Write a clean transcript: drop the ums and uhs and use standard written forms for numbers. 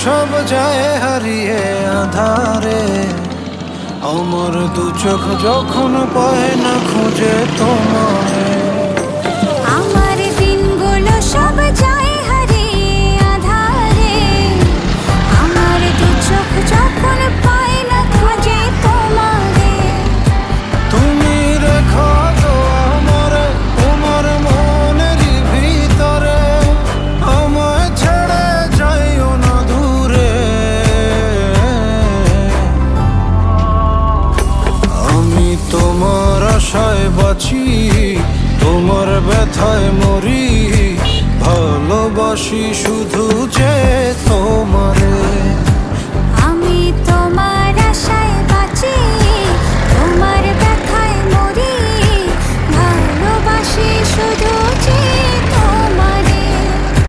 সব যায় হারিয়ে আধারে, আমার দু চোখ যখন পায় না খুঁজে তোমারে। আমার দিনগুলো সব যায় হারিয়ে আঁধারে, আমার দু চোখ যখন পায় না খুঁজে তোমারে। তুমি রেখো তো আমারে তোমার মনেরই ভিতরে, আমায় ছেড়ে যাইও না দূরে। আমি তোমার আশায় বাঁচি, তোমার ব্যথায় মরি, ভালোবাসি শুধু যে তোমার।